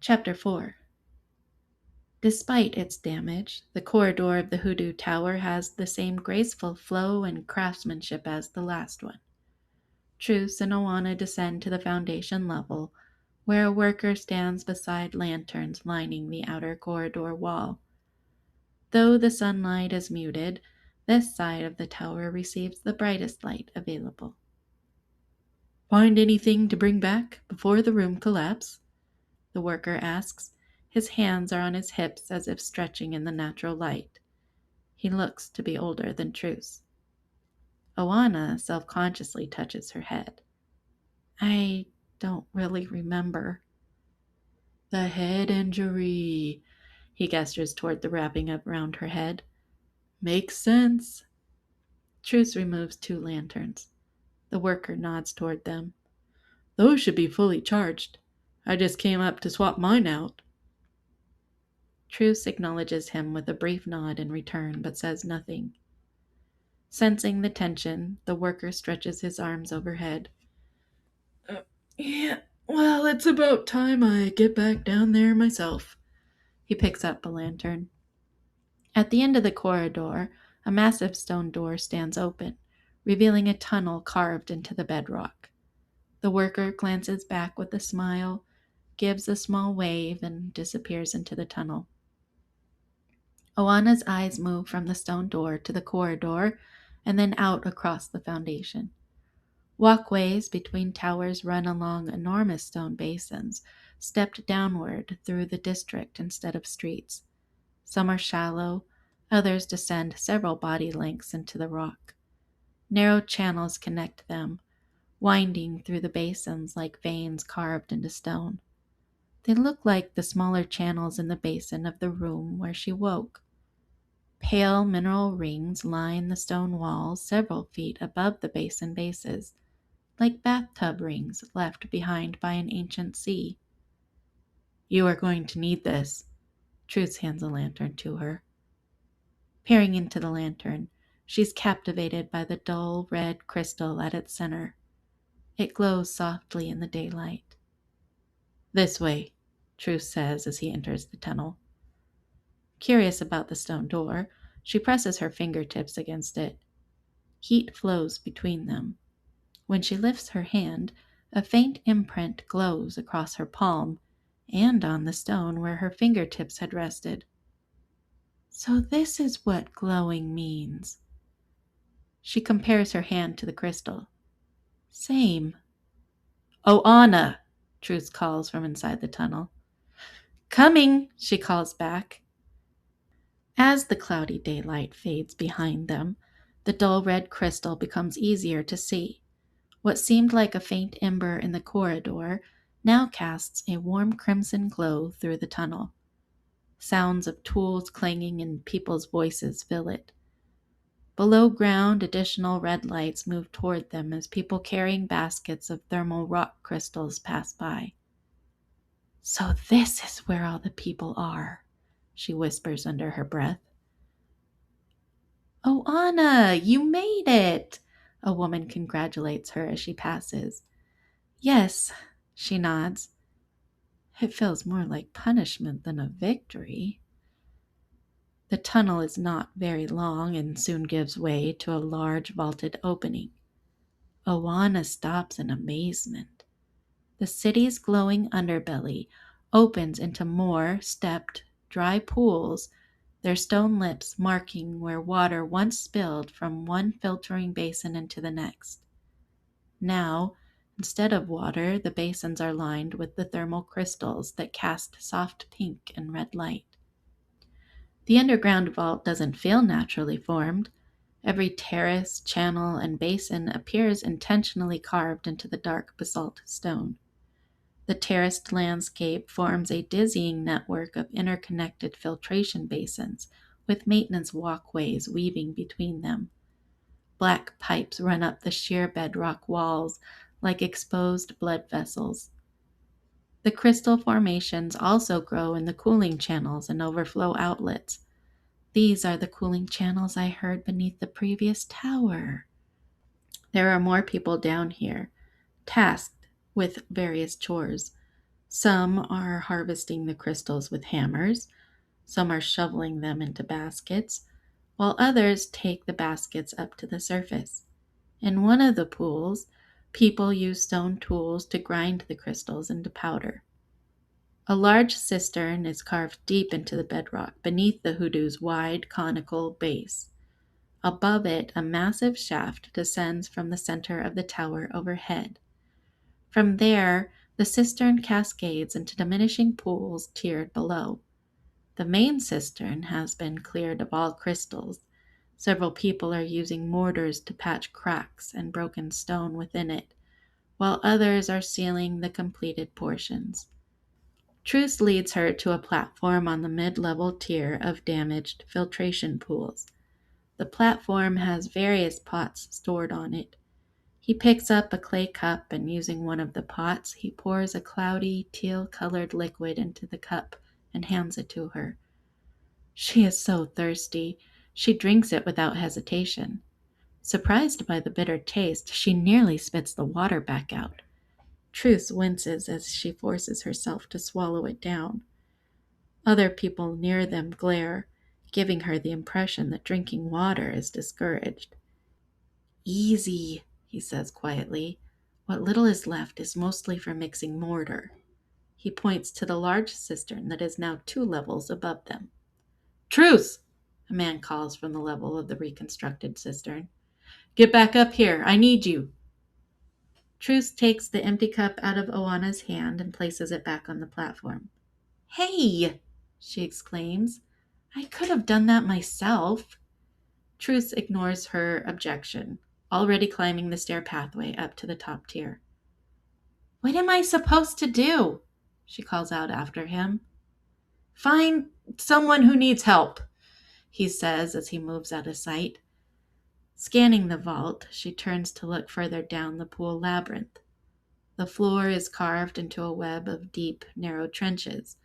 Chapter 4. Despite its damage, the corridor of the Hoodoo Tower has the same graceful flow and craftsmanship as the last one. Truce and Oana descend to the foundation level, where a worker stands beside lanterns lining the outer corridor wall. Though the sunlight is muted, this side of the tower receives the brightest light available. "Find anything to bring back before the room collapse?" the worker asks. His hands are on his hips as if stretching in the natural light. He looks to be older than Truce. Oana self-consciously touches her head. "I don't really remember." "The head injury," he gestures toward the wrapping around her head. "Makes sense." Truce removes 2 lanterns. The worker nods toward them. "Those should be fully charged. I just came up to swap mine out." Truce acknowledges him with a brief nod in return, but says nothing. Sensing the tension, the worker stretches his arms overhead. Yeah, well, it's about time I get back down there myself." He picks up a lantern. At the end of the corridor, a massive stone door stands open, revealing a tunnel carved into the bedrock. The worker glances back with a smile, gives a small wave, and disappears into the tunnel. Oana's eyes move from the stone door to the corridor and then out across the foundation. Walkways between towers run along enormous stone basins, stepped downward through the district instead of streets. Some are shallow, others descend several body lengths into the rock. Narrow channels connect them, winding through the basins like veins carved into stone. They look like the smaller channels in the basin of the room where she woke. Pale mineral rings line the stone walls several feet above the basin bases, like bathtub rings left behind by an ancient sea. "You are going to need this." Truce hands a lantern to her. Peering into the lantern, she's captivated by the dull red crystal at its center. It glows softly in the daylight. "This way," Truce says as he enters the tunnel. Curious about the stone door, she presses her fingertips against it. Heat flows between them. When she lifts her hand, a faint imprint glows across her palm and on the stone where her fingertips had rested. So this is what glowing means. She compares her hand to the crystal. Same. "Oh, Anna!" Truce calls from inside the tunnel. "Coming!" she calls back. As the cloudy daylight fades behind them, the dull red crystal becomes easier to see. What seemed like a faint ember in the corridor now casts a warm crimson glow through the tunnel. Sounds of tools clanging and people's voices fill it. Below ground, additional red lights move toward them as people carrying baskets of thermal rock crystals pass by. "So this is where all the people are," she whispers under her breath. "Oh, Anna, you made it!" A woman congratulates her as she passes. "Yes," she nods. It feels more like punishment than a victory. The tunnel is not very long and soon gives way to a large vaulted opening. Oana stops in amazement. The city's glowing underbelly opens into more stepped, dry pools, their stone lips marking where water once spilled from one filtering basin into the next. Now, instead of water, the basins are lined with the thermal crystals that cast soft pink and red light. The underground vault doesn't feel naturally formed. Every terrace, channel, and basin appears intentionally carved into the dark basalt stone. The terraced landscape forms a dizzying network of interconnected filtration basins, with maintenance walkways weaving between them. Black pipes run up the sheer bedrock walls like exposed blood vessels. The crystal formations also grow in the cooling channels and overflow outlets. These are the cooling channels I heard beneath the previous tower. There are more people down here, tasked with various chores. Some are harvesting the crystals with hammers, some are shoveling them into baskets, while others take the baskets up to the surface. In one of the pools, people use stone tools to grind the crystals into powder. A large cistern is carved deep into the bedrock beneath the hoodoo's wide, conical base. Above it, a massive shaft descends from the center of the tower overhead. From there, the cistern cascades into diminishing pools tiered below. The main cistern has been cleared of all crystals. Several people are using mortars to patch cracks and broken stone within it, while others are sealing the completed portions. Truce leads her to a platform on the mid-level tier of damaged filtration pools. The platform has various pots stored on it. He picks up a clay cup and using one of the pots, he pours a cloudy, teal-colored liquid into the cup and hands it to her. She is so thirsty, she drinks it without hesitation. Surprised by the bitter taste, she nearly spits the water back out. Truce winces as she forces herself to swallow it down. Other people near them glare, giving her the impression that drinking water is discouraged. Easy, he says quietly. What little is left is mostly for mixing mortar. He points to the large cistern that is now 2 levels above them. Truce! A man calls from the level of the reconstructed cistern. Get back up here. I need you. Truce takes the empty cup out of Oana's hand and places it back on the platform. Hey! She exclaims. I could have done that myself. Truce ignores her objection, already climbing the stair pathway up to the top tier. What am I supposed to do? She calls out after him. Find someone who needs help, he says as he moves out of sight. Scanning the vault, she turns to look further down the pool labyrinth. The floor is carved into a web of deep, narrow trenches,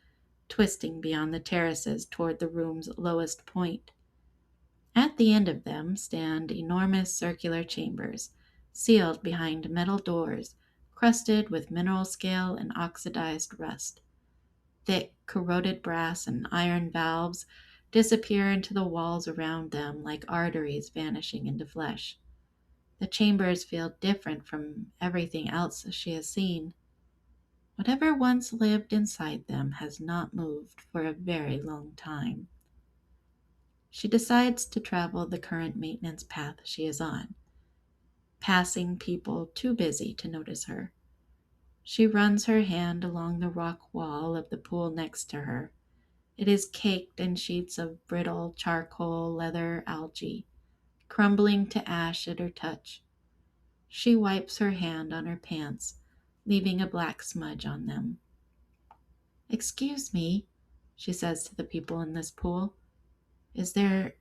twisting beyond the terraces toward the room's lowest point. At the end of them stand enormous circular chambers, sealed behind metal doors, crusted with mineral scale and oxidized rust. Thick, corroded brass and iron valves disappear into the walls around them like arteries vanishing into flesh. The chambers feel different from everything else she has seen. Whatever once lived inside them has not moved for a very long time. She decides to travel the current maintenance path she is on, passing people too busy to notice her. She runs her hand along the rock wall of the pool next to her. It is caked in sheets of brittle charcoal leather algae, crumbling to ash at her touch. She wipes her hand on her pants, leaving a black smudge on them. Excuse me, she says to the people in this pool. Is there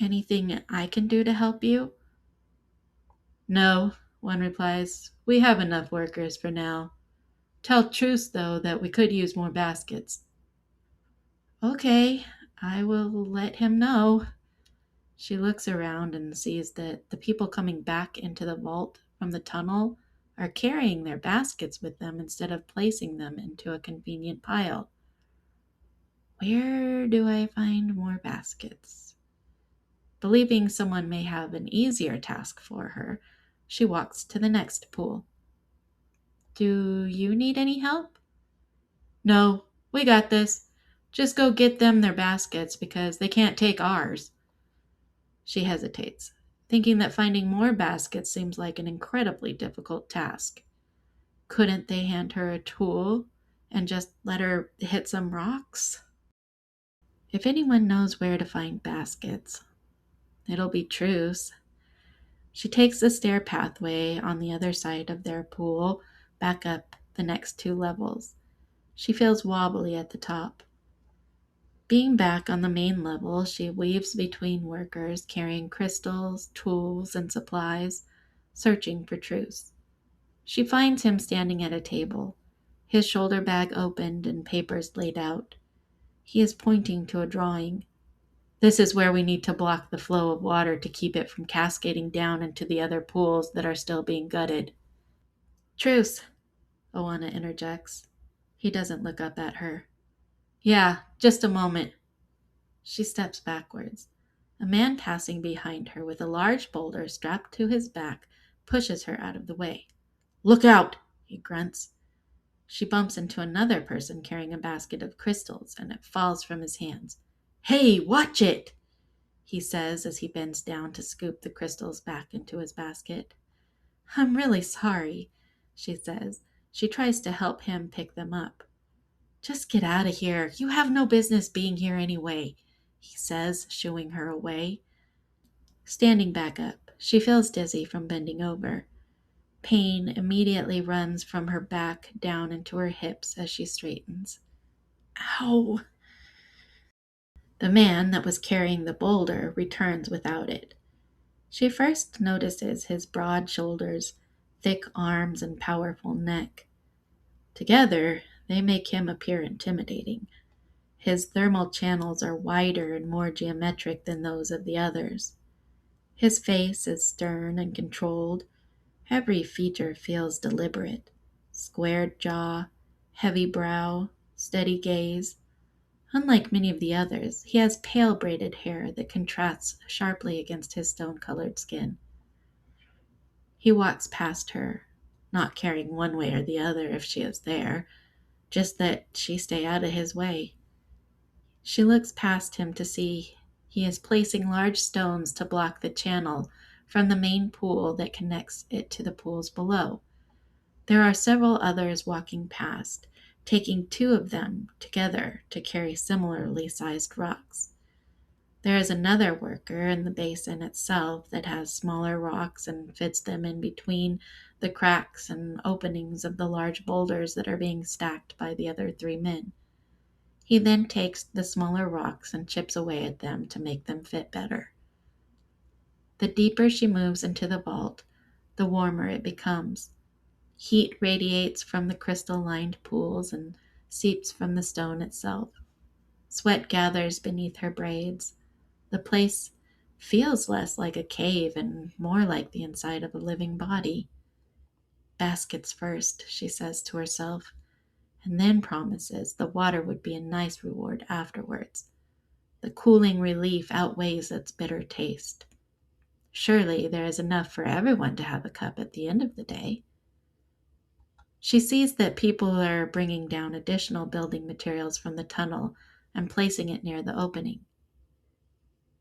anything I can do to help you? No, one replies. We have enough workers for now. Tell Truce, though, that we could use more baskets. Okay, I will let him know. She looks around and sees that the people coming back into the vault from the tunnel are carrying their baskets with them instead of placing them into a convenient pile. Where do I find more baskets? Believing someone may have an easier task for her, she walks to the next pool. Do you need any help? No, we got this. Just go get them their baskets because they can't take ours. She hesitates, thinking that finding more baskets seems like an incredibly difficult task. Couldn't they hand her a tool and just let her hit some rocks? If anyone knows where to find baskets, it'll be Truce. She takes the stair pathway on the other side of their pool back up the next 2 levels. She feels wobbly at the top. Being back on the main level, she weaves between workers carrying crystals, tools, and supplies, searching for Truce. She finds him standing at a table, his shoulder bag opened and papers laid out. He is pointing to a drawing. This is where we need to block the flow of water to keep it from cascading down into the other pools that are still being gutted. Truce, Oana interjects. He doesn't look up at her. Yeah, just a moment. She steps backwards. A man passing behind her with a large boulder strapped to his back pushes her out of the way. Look out, he grunts. She bumps into another person carrying a basket of crystals, and it falls from his hands. Hey, watch it, he says as he bends down to scoop the crystals back into his basket. I'm really sorry, she says. She tries to help him pick them up. Just get out of here. You have no business being here anyway, he says, shooing her away. Standing back up, she feels dizzy from bending over. Pain immediately runs from her back down into her hips as she straightens. Ow! The man that was carrying the boulder returns without it. She first notices his broad shoulders, thick arms, and powerful neck. Together, they make him appear intimidating. His thermal channels are wider and more geometric than those of the others. His face is stern and controlled. Every feature feels deliberate. Squared jaw, heavy brow, steady gaze. Unlike many of the others, he has pale braided hair that contrasts sharply against his stone-colored skin. He walks past her, not caring one way or the other if she is there, just that she stay out of his way. She looks past him to see he is placing large stones to block the channel from the main pool that connects it to the pools below. There are several others walking past, taking two of them together to carry similarly sized rocks. There is another worker in the basin itself that has smaller rocks and fits them in between the cracks and openings of the large boulders that are being stacked by the other three men. He then takes the smaller rocks and chips away at them to make them fit better. The deeper she moves into the vault, the warmer it becomes. Heat radiates from the crystal-lined pools and seeps from the stone itself. Sweat gathers beneath her braids. The place feels less like a cave and more like the inside of a living body. Baskets first, she says to herself, and then promises the water would be a nice reward afterwards. The cooling relief outweighs its bitter taste. Surely there is enough for everyone to have a cup at the end of the day. She sees that people are bringing down additional building materials from the tunnel and placing it near the opening.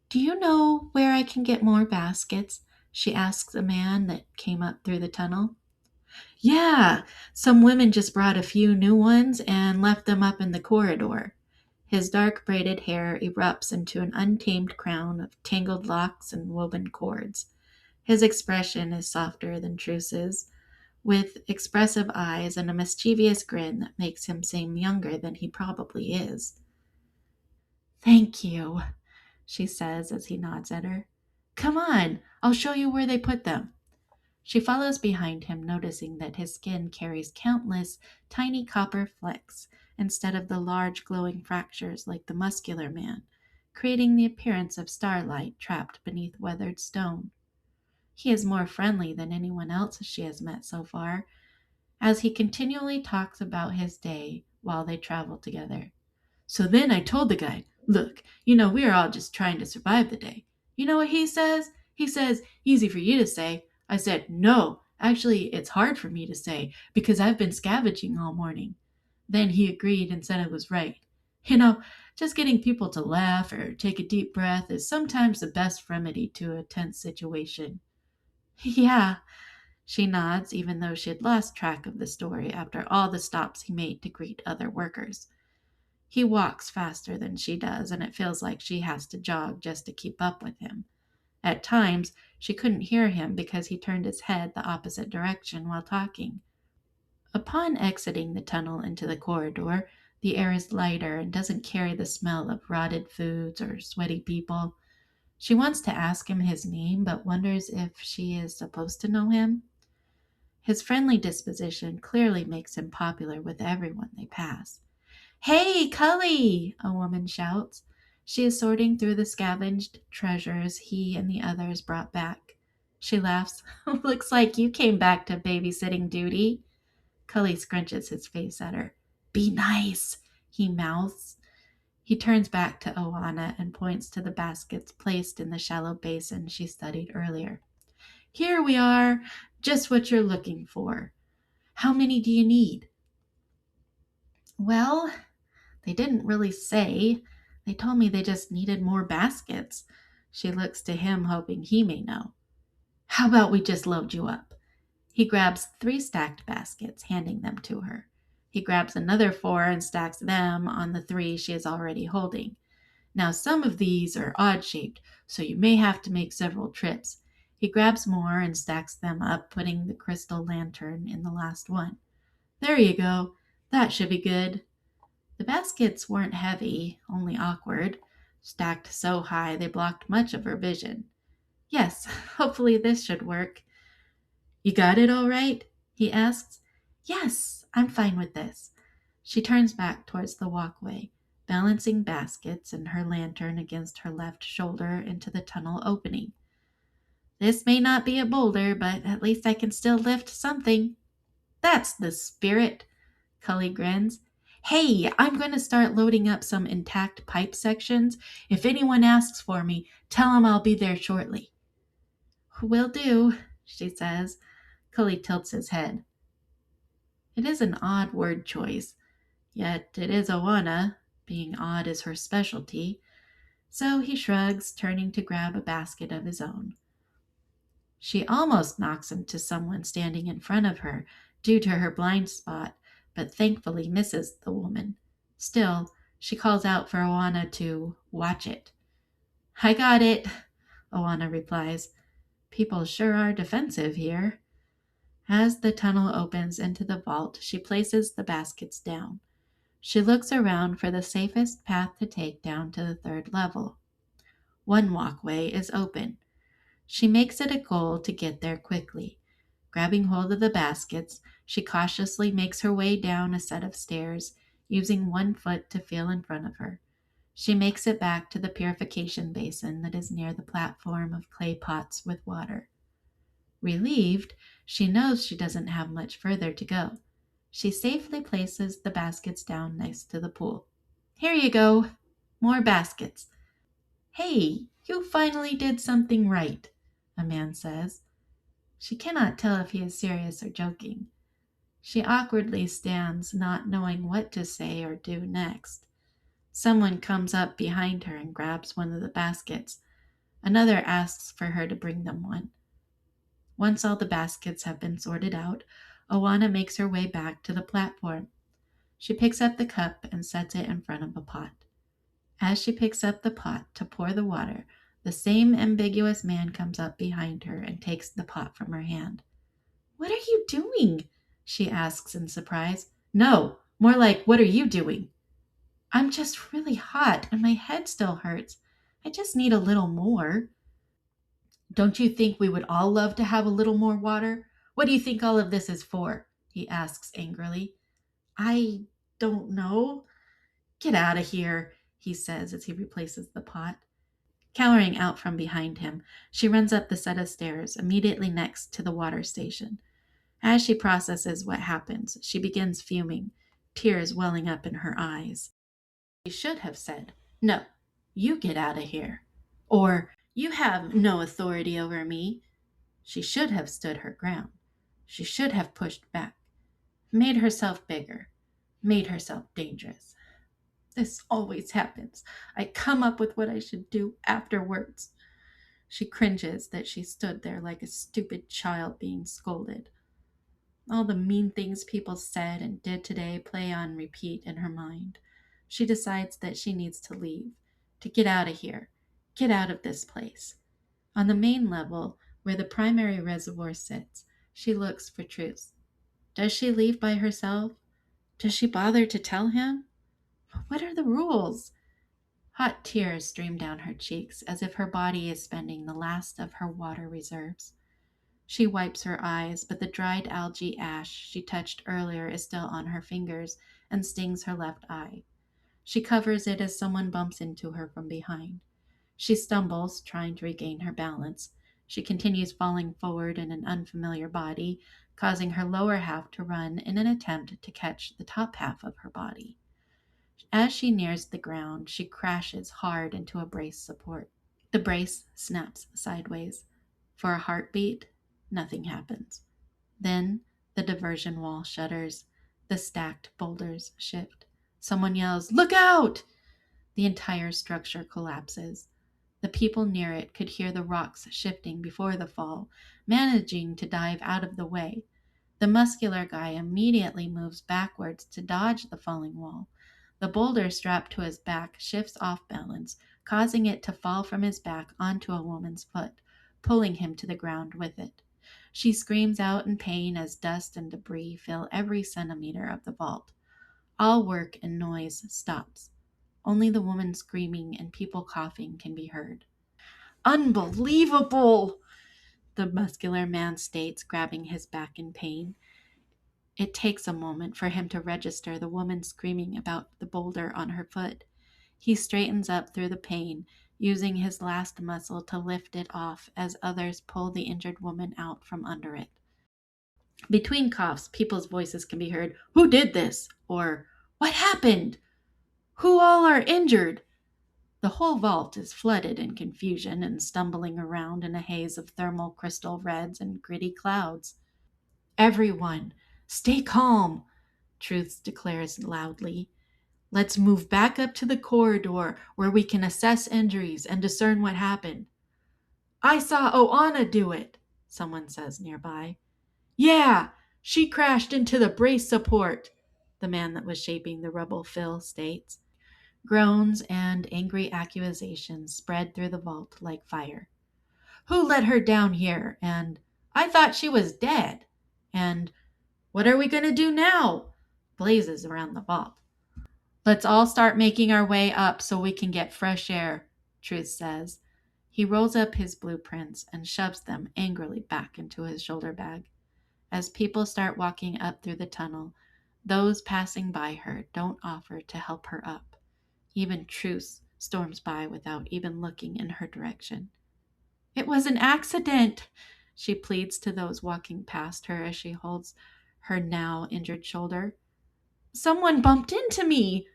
Do you know where I can get more baskets? She asks a man that came up through the tunnel. Yeah, some women just brought a few new ones and left them up in the corridor. His dark braided hair erupts into an untamed crown of tangled locks and woven cords. His expression is softer than Truce's, with expressive eyes and a mischievous grin that makes him seem younger than he probably is. Thank you, she says as he nods at her. Come on, I'll show you where they put them. She follows behind him, noticing that his skin carries countless tiny copper flecks instead of the large glowing fractures like the muscular man, creating the appearance of starlight trapped beneath weathered stone. He is more friendly than anyone else she has met so far, as he continually talks about his day while they travel together. So then I told the guy, look, we are all just trying to survive the day. You know what he says? He says, easy for you to say. I said, no, actually, it's hard for me to say because I've been scavenging all morning. Then he agreed and said I was right. Just getting people to laugh or take a deep breath is sometimes the best remedy to a tense situation. Yeah, she nods, even though she had lost track of the story after all the stops he made to greet other workers. He walks faster than she does, and it feels like she has to jog just to keep up with him. At times, she couldn't hear him because he turned his head the opposite direction while talking. Upon exiting the tunnel into the corridor, the air is lighter and doesn't carry the smell of rotted foods or sweaty people. She wants to ask him his name, but wonders if she is supposed to know him. His friendly disposition clearly makes him popular with everyone they pass. Hey, Cully! A woman shouts. She is sorting through the scavenged treasures he and the others brought back. She laughs. Looks like you came back to babysitting duty. Cully scrunches his face at her. Be nice, he mouths. He turns back to Oana and points to the baskets placed in the shallow basin she studied earlier. Here we are, just what you're looking for. How many do you need? Well, they didn't really say. They told me they just needed more baskets. She looks to him, hoping he may know. How about we just load you up? He grabs 3 stacked baskets, handing them to her. He grabs another 4 and stacks them on the 3 she is already holding. Now, some of these are odd-shaped, so you may have to make several trips. He grabs more and stacks them up, putting the crystal lantern in the last one. There you go. That should be good. The baskets weren't heavy, only awkward, stacked so high they blocked much of her vision. Yes, hopefully this should work. You got it all right? He asks. Yes, I'm fine with this. She turns back towards the walkway, balancing baskets and her lantern against her left shoulder into the tunnel opening. This may not be a boulder, but at least I can still lift something. That's the spirit, Cully grins. Hey, I'm going to start loading up some intact pipe sections. If anyone asks for me, tell them I'll be there shortly. Will do, she says. Cully tilts his head. It is an odd word choice, yet it is Oana. Being odd is her specialty. So he shrugs, turning to grab a basket of his own. She almost knocks into someone standing in front of her due to her blind spot, but thankfully misses the woman. Still, she calls out for Oana to watch it. I got it, Oana replies. People sure are defensive here. As the tunnel opens into the vault, she places the baskets down. She looks around for the safest path to take down to the 3rd level. One walkway is open. She makes it a goal to get there quickly. Grabbing hold of the baskets, she cautiously makes her way down a set of stairs, using one foot to feel in front of her. She makes it back to the purification basin that is near the platform of clay pots with water. Relieved, she knows she doesn't have much further to go. She safely places the baskets down next to the pool. Here you go. More baskets. Hey, you finally did something right, a man says. She cannot tell if he is serious or joking. She awkwardly stands, not knowing what to say or do next. Someone comes up behind her and grabs one of the baskets. Another asks for her to bring them one. Once all the baskets have been sorted out, Oana makes her way back to the platform. She picks up the cup and sets it in front of a pot. As she picks up the pot to pour the water, the same ambiguous man comes up behind her and takes the pot from her hand. What are you doing? She asks in surprise. No, more like, what are you doing? I'm just really hot and my head still hurts. I just need a little more. Don't you think we would all love to have a little more water? What do you think all of this is for? He asks angrily. I don't know. Get out of here, he says as he replaces the pot. Cowering out from behind him, she runs up the set of stairs immediately next to the water station. As she processes what happens, she begins fuming, tears welling up in her eyes. She should have said, no, you get out of here. Or, you have no authority over me. She should have stood her ground. She should have pushed back, made herself bigger, made herself dangerous. This always happens. I come up with what I should do afterwards. She cringes that she stood there like a stupid child being scolded. All the mean things people said and did today play on repeat in her mind. She decides that she needs to leave, to get out of here, get out of this place. On the main level, where the primary reservoir sits, she looks for Truce. Does she leave by herself? Does she bother to tell him? What are the rules? Hot tears stream down her cheeks as if her body is spending the last of her water reserves. She wipes her eyes, but the dried algae ash she touched earlier is still on her fingers and stings her left eye. She covers it as someone bumps into her from behind. She stumbles, trying to regain her balance. She continues falling forward in an unfamiliar body, causing her lower half to run in an attempt to catch the top half of her body. As she nears the ground, she crashes hard into a brace support. The brace snaps sideways. For a heartbeat, nothing happens. Then the diversion wall shudders. The stacked boulders shift. Someone yells, "Look out!" The entire structure collapses. The people near it could hear the rocks shifting before the fall, managing to dive out of the way. The muscular guy immediately moves backwards to dodge the falling wall. The boulder strapped to his back shifts off balance, causing it to fall from his back onto a woman's foot, pulling him to the ground with it. She screams out in pain as dust and debris fill every centimeter of the vault. All work and noise stops. Only the woman screaming and people coughing can be heard. "Unbelievable!" the muscular man states, grabbing his back in pain. It takes a moment for him to register the woman screaming about the boulder on her foot. He straightens up through the pain, using his last muscle to lift it off as others pull the injured woman out from under it. Between coughs, people's voices can be heard. "Who did this?" Or, "What happened? Who all are injured?" The whole vault is flooded in confusion and stumbling around in a haze of thermal crystal reds and gritty clouds. "Everyone, stay calm," Truth declares loudly. "Let's move back up to the corridor where we can assess injuries and discern what happened." "I saw Oana do it," someone says nearby. "Yeah, she crashed into the brace support," the man that was shaping the rubble fill states. Groans and angry accusations spread through the vault like fire. "Who let her down here?" And "I thought she was dead." And "What are we going to do now?" blazes around the vault. "Let's all start making our way up so we can get fresh air," Truth says. He rolls up his blueprints and shoves them angrily back into his shoulder bag. As people start walking up through the tunnel, those passing by her don't offer to help her up. Even Truth storms by without even looking in her direction. "It was an accident," she pleads to those walking past her as she holds her now injured shoulder. "Someone bumped into me."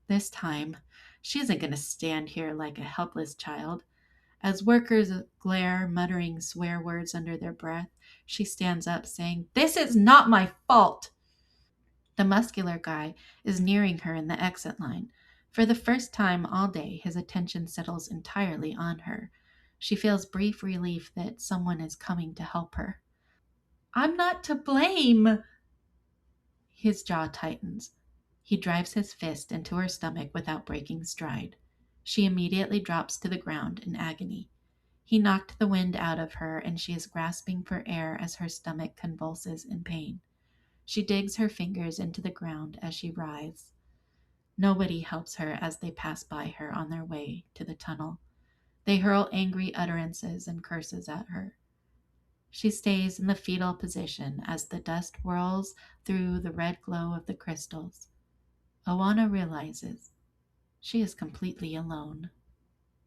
This time, she isn't going to stand here like a helpless child. As workers glare, muttering swear words under their breath, she stands up saying, "This is not my fault." The muscular guy is nearing her in the exit line. For the first time all day, his attention settles entirely on her. She feels brief relief that someone is coming to help her. "I'm not to blame." His jaw tightens. He drives his fist into her stomach without breaking stride. She immediately drops to the ground in agony. He knocked the wind out of her, and she is grasping for air as her stomach convulses in pain. She digs her fingers into the ground as she writhes. Nobody helps her as they pass by her on their way to the tunnel. They hurl angry utterances and curses at her. She stays in the fetal position as the dust whirls through the red glow of the crystals. Oana realizes she is completely alone.